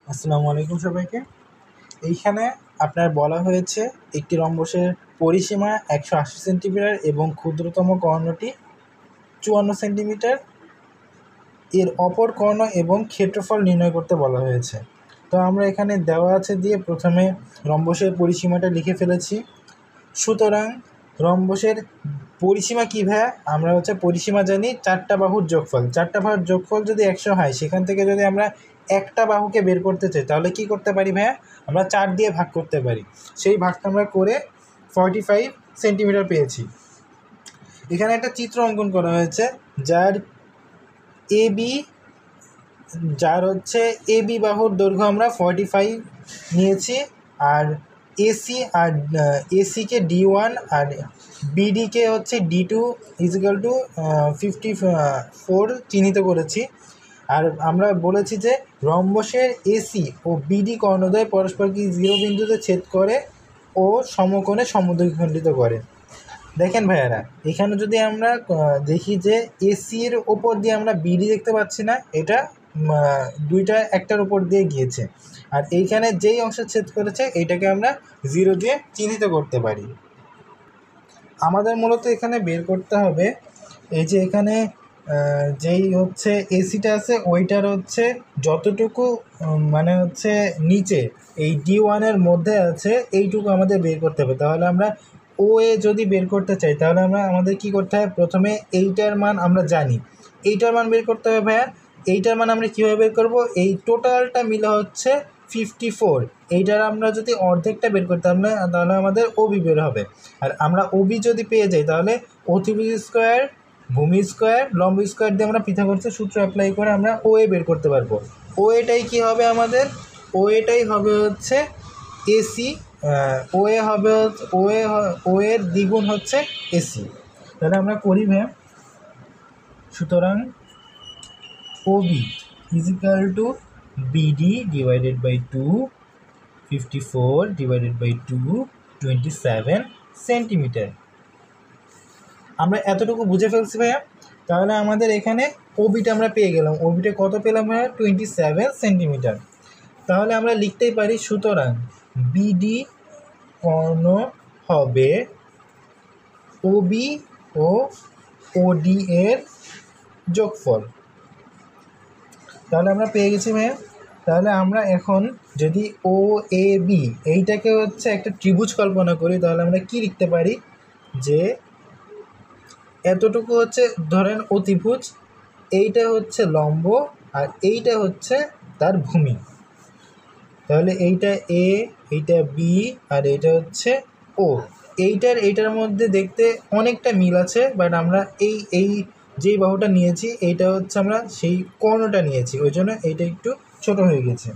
আসসালামু আলাইকুম সবাইকে। এইখানে আপনার বলা হয়েছে একটি রম্বসের পরিসীমা 180 সেন্টিমিটার এবং ক্ষুদ্রতম কর্ণটি 54 সেন্টিমিটার, এর অপর কর্ণ এবং ক্ষেত্রফল নির্ণয় করতে বলা হয়েছে। তো আমরা এখানে দেওয়া আছে দিয়ে প্রথমে রম্বসের পরিসীমাটা লিখে ফেলেছি। সুতরাং রম্বসের পরিসীমা কী ভাইয়া? আমরা পরিসীমা জানি 4টা বাহুর যোগফল। 4টা বাহুর যোগফল যদি 100 হয়, সেখান থেকে যদি আমরা একটা বাহুকে বের করতে চাই তাহলে কি করতে পারি ভাইয়া? আমরা 4 দিয়ে ভাগ করতে পারি। সেই ভাগটা আমরা করে 45 সেন্টিমিটার পেয়েছি। এখানে একটা চিত্র অঙ্কন করা হয়েছে যার এবি বাহুর দৈর্ঘ্য আমরা 45 নিয়েছি, আর এসিকে D1 আর বিডিকে D2 = 54 চিহ্নিত করেছি। আর আমরা বলেছি যে রম্বসের এসি ও বিডি কর্ণদ্বয় পরস্পরকে 0 বিন্দুতে ছেদ করে ও সমকোণে সমদ্বিখণ্ডিত করে। দেখেন ভাইয়ারা, এখানে যদি আমরা দেখি যে এসির ওপর দিয়ে আমরা বিডি দেখতে পাচ্ছি না, এটা দুইটা একটার উপর দিয়ে গিয়েছে। আর এইখানে যেই অংশ ছেদ করেছে এইটাকে আমরা 0 দিয়ে চিহ্নিত করতে পারি। আমাদের মূলত এখানে বের করতে হবে এই যে এখানে যেই এসিটা আছে ওইটার যতটুকু নিচে এই D1-এর মধ্যে আছে এইটুকু আমাদের বের করতে হবে। তাহলে আমরা OA যদি বের করতে চাই তাহলে আমাদের কি করতে হবে? প্রথমে এইটার মান আমরা জানি, এইটার মান বের করতে হবে ভাইয়া। এইটার মান আমরা কীভাবে বের করব? এই টোটালটা মিলে 54। এইটার আমরা যদি অর্ধেকটা বের করতে আমরা তাহলে আমাদের ওবি বের হবে। আর আমরা ওবি যদি পেয়ে যাই তাহলে অতিভুজ স্কোয়ার, ভূমি স্কোয়ার, লম্ব স্কোয়ার দিয়ে আমরা পৃথাগোরাসের সূত্র অ্যাপ্লাই করে আমরা ওএ বের করতে পারবো। ওএটাই কি হবে আমাদের? ওএটাই হবে এসি। ওএ হবে ওএর দ্বিগুণ এসি। তাহলে আমরা করি ভাইয়া। সুতরাং OB = BD divided by 2, 54 divided by 2, 27 centimetre. আমরা এতটুকু বুঝে ফেলছি ভাইয়া। তাহলে আমাদের এখানে ওবিটা আমরা পেয়ে গেলাম। ওবিটা কত পেলাম ভাইয়া? 27 সেন্টিমিটার। তাহলে আমরা লিখতেই পারি, সুতরাং বিডি কর্ণ হবে ওবি ও ওডি এর যোগফল। তাহলে আমরা পেয়ে গেছি ভাইয়া। তাহলে আমরা এখন যদি ও এ বি এইটাকে একটা ত্রিভুজ কল্পনা করি তাহলে আমরা কি লিখতে পারি? যে এতটুকু ধরেন অতিভুজ, এইটা লম্ব, আর এইটা তার ভূমি। তাহলে এইটা এ, এইটা বি, আর এইটা ও। এইটার মধ্যে দেখতে অনেকটা মিল আছে, বাট আমরা এই যেই বাহুটা নিয়েছি এইটা আমরা সেই কর্ণটা নিয়েছি, ওই জন্য এইটা একটু ছোট হয়ে গেছে।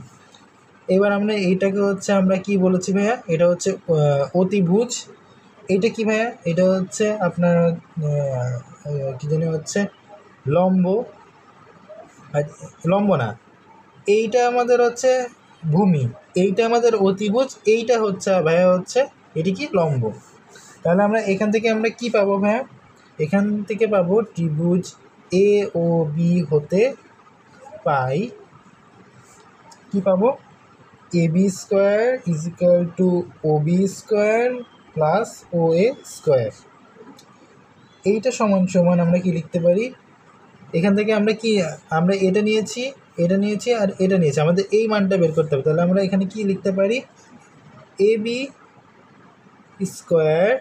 এবার আমরা এইটাকে আমরা কি বলেছি ভাইয়া? এটা অতিভুজ। এইটা কি ভাইয়া? এটা আপনার কি জানি লম্ব। আর লম্ব না, এইটা আমাদের ভূমি, এইটা আমাদের অতিভুজ, এইটা ভাইয়া এটি কি লম্ব। তাহলে আমরা এখান থেকে আমরা কি পাবো ভাইয়া? এখান থেকে পাবো ত্রিভুজ এ ও বি হতে পাই কি পাবো? AB square = OB square plus OA square. এইটা সমান সমান আমরা কি লিখতে পারি? এখান থেকে আমরা এটা নিয়েছি, আর এটা নিয়েছি, আমাদের এই মানটা বের করতে হবে। তাহলে আমরা এখানে কি লিখতে পারি? এবি স্কোয়ার,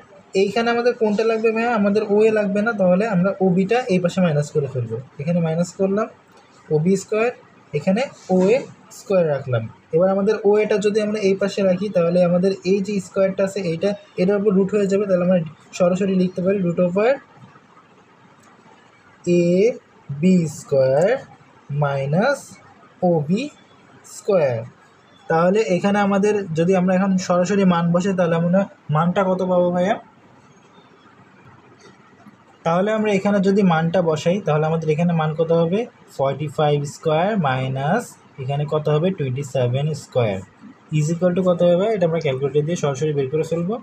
এইখানে আমাদের কোনটা লাগবে ভাইয়া? আমাদের ওএ লাগবে না, তাহলে আমরা ওবিটা এই পাশে মাইনাস করে ফেলবো। এখানে মাইনাস করলাম ওবি স্কোয়ার, এখানে ওএ স্কোয়ার রাখলাম। এবার আমাদের ওএটা যদি আমরা এই পাশে রাখি তাহলে আমাদের এই যে স্কোয়ারটা আছে এটার উপর রুট হয়ে যাবে। তাহলে আমরা সরাসরি লিখতে পারি √ A B square minus OB square. তাহলে এখানে আমাদের যদি আমরা এখন সরাসরি মান বসে তাহলে আমরা মানটা কত পাবো ভাইয়া? তাহলে আমরা এখানে যদি মানটা বসাই তাহলে আমাদের এখানে মান কত হবে? 45 স্কোয়ার মাইনাস এখানে কত হবে? 27 স্কোয়ার = কত হবে? এটা আমরা ক্যালকুলেটর দিয়ে সরাসরি বের করে ফেলবো।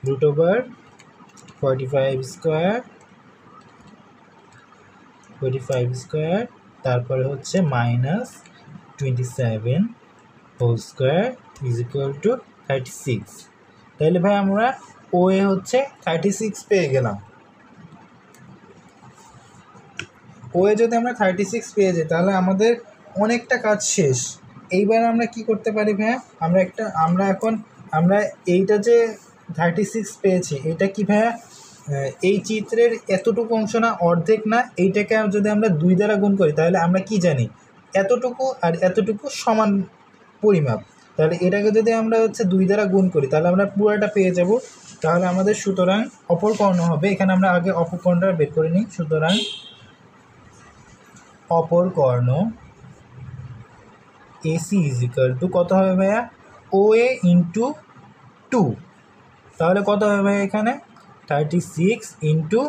√ 45 স্কোয়ার তারপরে minus 27 whole square is equal to 36। তাহলে ভাই আমরা ও এ হচ্ছে 36 পেয়ে গেলাম। ও এ যদি আমরা 36 পেয়ে যাই তাহলে আমাদের অনেকটা কাজ শেষ। এইবার আমরা কি করতে পারি ভাইয়া, আমরা এইটা যে 36 পেয়েছি এটা কি ভাইয়া এই চিত্রের এতটুকু অংশ না, অর্ধেক না? এইটাকে যদি আমরা 2 দ্বারা গুণ করি তাহলে আমরা কি জানি এতটুকু আর এতটুকু সমান পরিমাপ। তাহলে এটাকে যদি আমরা 2 দ্বারা গুণ করি তাহলে আমরা পুরোটা পেয়ে যাব। তাহলে আমাদের সুতরাং অপর কর্ণ হবে, এখানে আমরা আগে অপর কর্ণটা বের করে নিই। সুতরাং অপর কর্ণ AC ইজ ইকুয়াল টু কত হবে ভাইয়া, OA ইন্টু 2। তাহলে কত হবে ভাইয়া এখানে 36 ইন্টু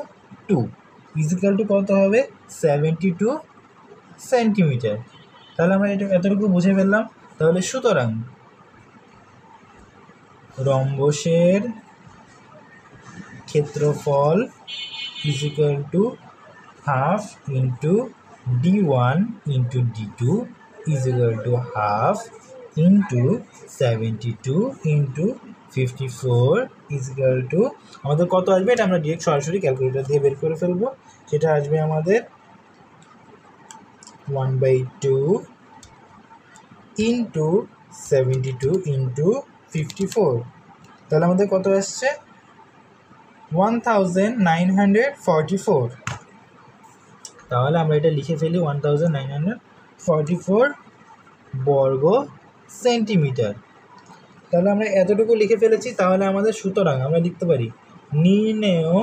2 ইজ ইকুয়াল টু কত হবে 72 সেন্টিমিটার। তাহলে আমরা এটা এতটুকু বুঝে ফেললাম। তাহলে সুতরাং রম্বসের ক্ষেত্রফল is equal to half into D1 into D2 is equal to half into 72 into 54 is equal two আমাদের কত আসবে, এটা আমরা ডিরেক্ট সরাসরি ক্যালকুলেটর দিয়ে বের করে ফেলবো। সেটা আসবে আমাদের 1/2 ইন্টু 72 ইন্টু 54। তাহলে আমাদের কত আসছে 1944। তাহলে আমরা এটা লিখে ফেলি 1944 বর্গ সেন্টিমিটার। তাহলে আমরা এতটুকু লিখে ফেলেছি। তাহলে আমাদের সুতরাং আমরা লিখতে পারি নির্ণেয়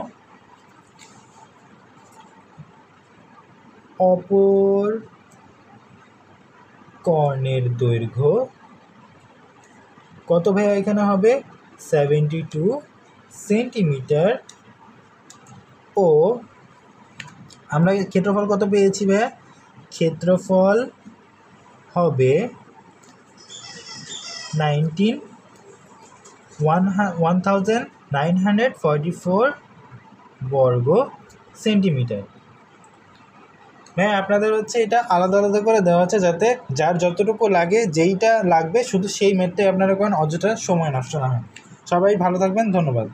অপর কর্ণের দৈর্ঘ্য কত ভাইয়া এখানে হবে 72 সেন্টিমিটার ও আমরা ক্ষেত্রফল কত পেয়েছি ভাইয়া, ক্ষেত্রফল হবে 1944 বর্গ সেন্টিমিটার। ভাই আপনাদের এটা আলাদা আলাদা করে দেওয়া আছে যাতে যার যতটুকু লাগে, যেইটা লাগবে শুধু সেই ম্যাথটাই আপনারা করেন, অযথা সময় নষ্ট না হয়। সবাই ভালো থাকবেন, ধন্যবাদ।